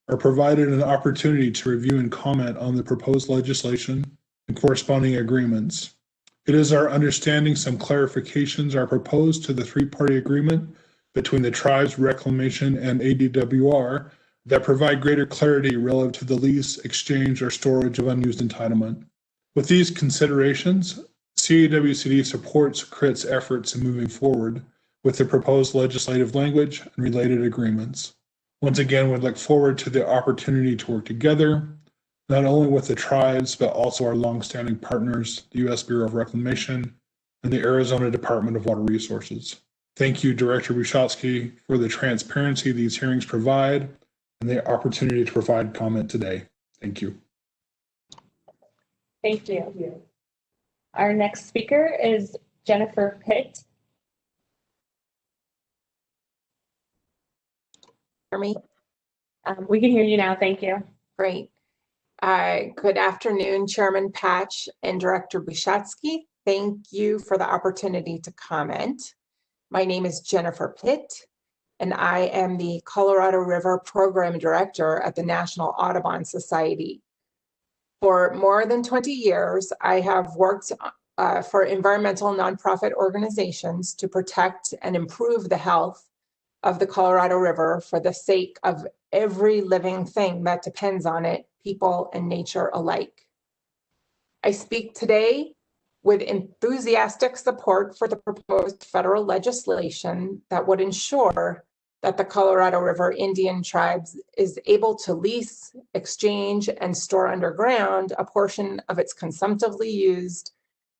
are provided an opportunity to review and comment on the proposed legislation and corresponding agreements. It is our understanding some clarifications are proposed to the three-party agreement between the tribes, reclamation, and ADWR that provide greater clarity relative to the lease, exchange, or storage of unused entitlement. With these considerations, CAWCD supports CRIT's efforts in moving forward with the proposed legislative language and related agreements. Once again, we look forward to the opportunity to work together, not only with the tribes, but also our longstanding partners, the U.S. Bureau of Reclamation and the Arizona Department of Water Resources. Thank you, Director Busotsky, for the transparency these hearings provide and the opportunity to provide comment today. Thank you. Thank you. Our next speaker is Jennifer Pitt. For me? We can hear you now. Thank you. Great. Good afternoon, Chairman Patch and Director Busotsky. Thank you for the opportunity to comment. My name is Jennifer Pitt, and I am the Colorado River Program Director at the National Audubon Society. For more than 20 years, I have worked for environmental nonprofit organizations to protect and improve the health of the Colorado River for the sake of every living thing that depends on it, people and nature alike. I speak today with enthusiastic support for the proposed federal legislation that would ensure that the Colorado River Indian Tribes is able to lease, exchange, and store underground a portion of its consumptively used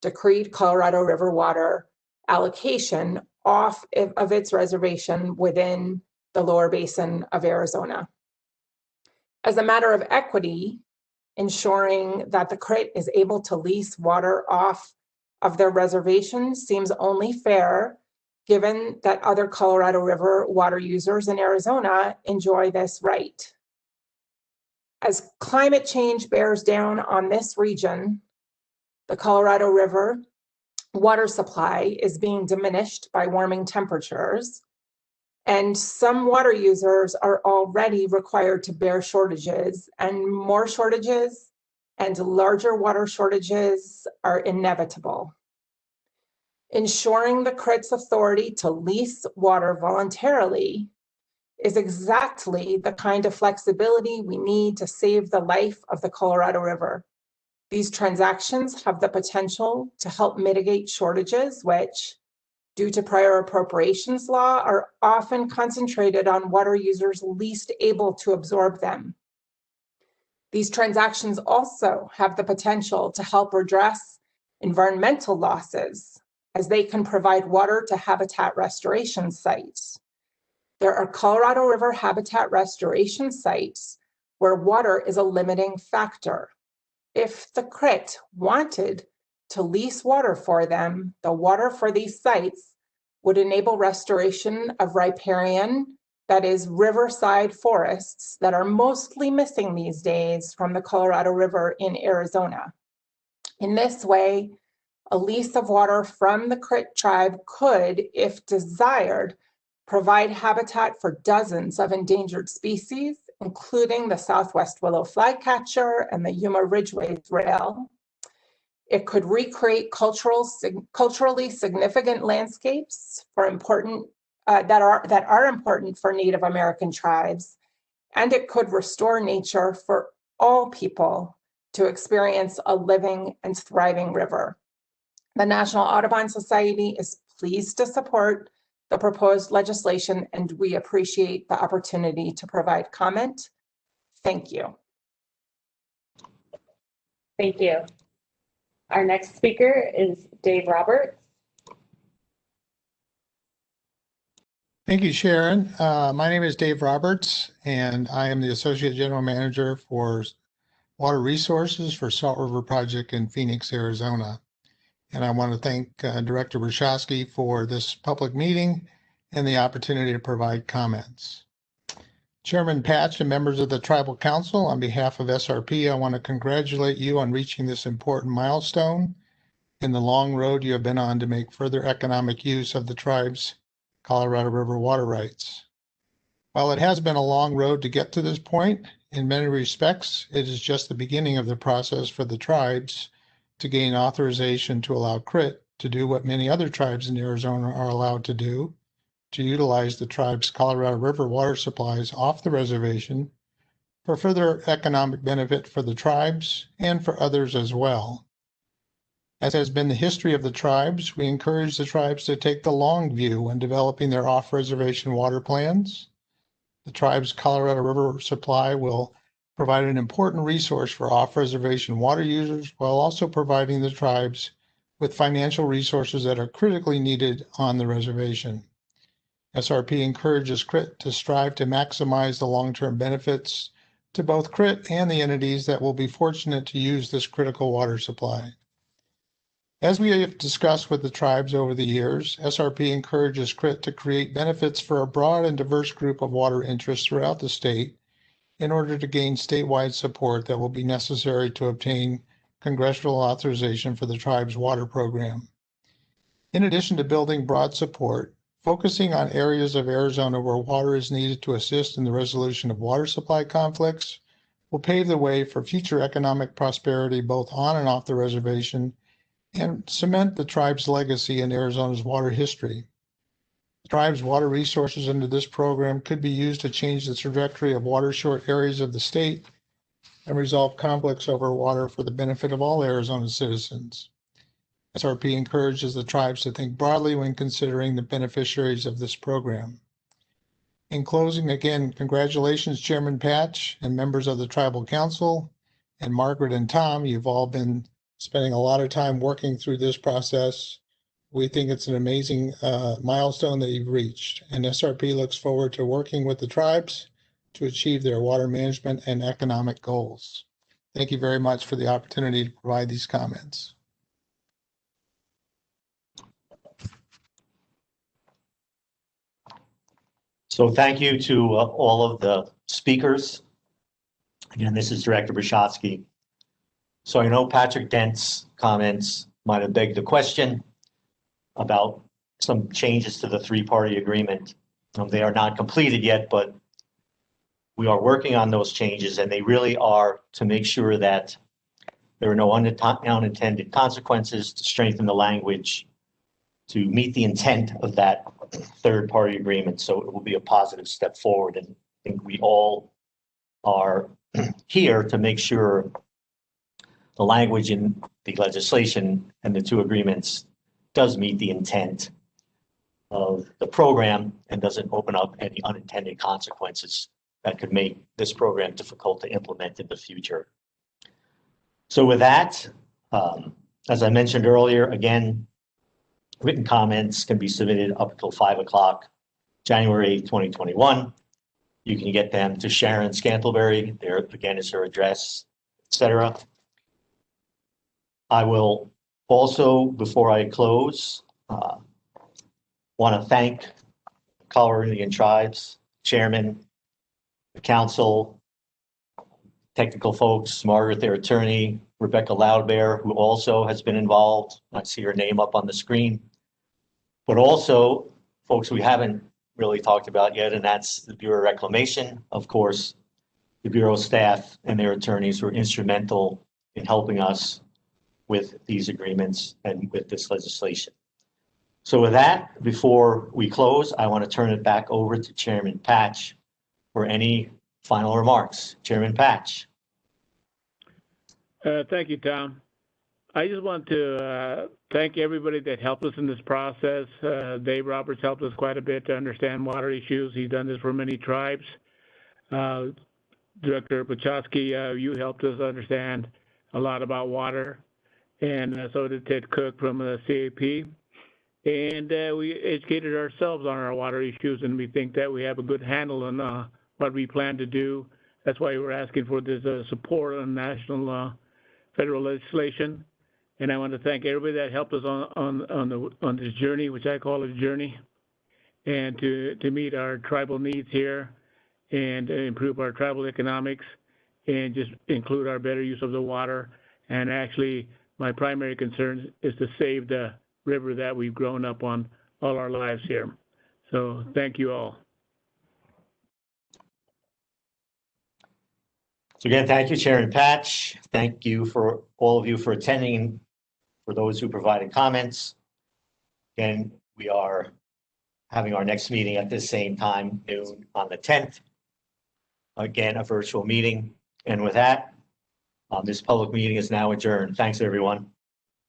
decreed Colorado River water allocation off of its reservation within the lower basin of Arizona. As a matter of equity, ensuring that the CRIT is able to lease water off of their reservation seems only fair, given that other Colorado River water users in Arizona enjoy this right. As climate change bears down on this region, the Colorado River water supply is being diminished by warming temperatures, and some water users are already required to bear shortages, and more shortages and larger water shortages are inevitable. Ensuring the CRIT's authority to lease water voluntarily is exactly the kind of flexibility we need to save the life of the Colorado River. These transactions have the potential to help mitigate shortages, which, due to prior appropriations law, are often concentrated on water users least able to absorb them. These transactions also have the potential to help redress environmental losses, as they can provide water to habitat restoration sites. There are Colorado River habitat restoration sites where water is a limiting factor. If the CRIT wanted to lease water for them, the water for these sites would enable restoration of riparian, that is, riverside forests that are mostly missing these days from the Colorado River in Arizona. In this way, a lease of water from the CRIT tribe could, if desired, provide habitat for dozens of endangered species, including the southwest willow flycatcher and the Yuma Ridgway rail. It could recreate culturally significant landscapes for that are important for Native American tribes, and it could restore nature for all people to experience a living and thriving river. The National Audubon Society is pleased to support the proposed legislation, and we appreciate the opportunity to provide comment. Thank you. Thank you. Our next speaker is Dave Roberts. Thank you, Sharon. My name is Dave Roberts, and I am the Associate General Manager for Water Resources for Salt River Project in Phoenix, Arizona. And I want to thank Director Bruschowski for this public meeting and the opportunity to provide comments. Chairman Patch and members of the Tribal Council, on behalf of SRP, I want to congratulate you on reaching this important milestone in the long road you have been on to make further economic use of the tribe's Colorado River water rights. While it has been a long road to get to this point, in many respects, it is just the beginning of the process for the tribes to gain authorization to allow CRIT to do what many other tribes in Arizona are allowed to do, to utilize the tribe's Colorado River water supplies off the reservation for further economic benefit for the tribes and for others as well. As has been the history of the tribes, we encourage the tribes to take the long view when developing their off-reservation water plans. The tribe's Colorado River supply will provide an important resource for off-reservation water users while also providing the tribes with financial resources that are critically needed on the reservation. SRP encourages CRIT to strive to maximize the long-term benefits to both CRIT and the entities that will be fortunate to use this critical water supply. As we have discussed with the tribes over the years, SRP encourages CRIT to create benefits for a broad and diverse group of water interests throughout the state in order to gain statewide support that will be necessary to obtain congressional authorization for the tribe's water program. In addition to building broad support, focusing on areas of Arizona where water is needed to assist in the resolution of water supply conflicts will pave the way for future economic prosperity both on and off the reservation and cement the tribe's legacy in Arizona's water history. The tribe's water resources under this program could be used to change the trajectory of water-short areas of the state and resolve conflicts over water for the benefit of all Arizona citizens. SRP encourages the tribes to think broadly when considering the beneficiaries of this program. In closing, again, congratulations, Chairman Patch and members of the Tribal Council, and Margaret and Tom. You've all been spending a lot of time working through this process. We think it's an amazing milestone that you've reached, and SRP looks forward to working with the tribes to achieve their water management and economic goals. Thank you very much for the opportunity to provide these comments. So thank you to all of the speakers. Again, this is Director Brushatsky. So I know Patrick Dent's comments might have begged the question about some changes to the three-party agreement. They are not completed yet, but we are working on those changes, and they really are to make sure that there are no unintended consequences, to strengthen the language, to meet the intent of that third-party agreement. So it will be a positive step forward, and I think we all are here to make sure the language in the legislation and the two agreements does meet the intent of the program and doesn't open up any unintended consequences that could make this program difficult to implement in the future. So with that, as I mentioned earlier, again, written comments can be submitted up until 5 o'clock, January 2021. You can get them to Sharon Scantlebury. There again is her address, etc. I will also, before I close, want to thank Colorado Indian Tribes, Chairman, the Council, technical folks, Margaret, their attorney, Rebecca Loudbear, who also has been involved. I see her name up on the screen. But also, folks we haven't really talked about yet, and that's the Bureau of Reclamation. Of course, the Bureau staff and their attorneys were instrumental in helping us with these agreements and with this legislation. So with that, before we close, I want to turn it back over to Chairman Patch for any final remarks. Chairman Patch. Thank you, Tom. I just want to thank everybody that helped us in this process. Dave Roberts helped us quite a bit to understand water issues. He's done this for many tribes. Director Brushatsky, you helped us understand a lot about water, and so did Ted Cook from the CAP. And we educated ourselves on our water issues, and we think that we have a good handle on what we plan to do. That's why we're asking for this support on national federal legislation. And I want to thank everybody that helped us on this journey, which I call a journey, and to meet our tribal needs here and improve our tribal economics and just include our better use of the water. And actually, my primary concern is to save the river that we've grown up on all our lives here. So thank you all. So again, thank you, Chairman Patch. Thank you for all of you for attending, for those who provided comments. Again, we are having our next meeting at the same time, noon on the 10th. Again, a virtual meeting. And with that, this public meeting is now adjourned. Thanks, everyone.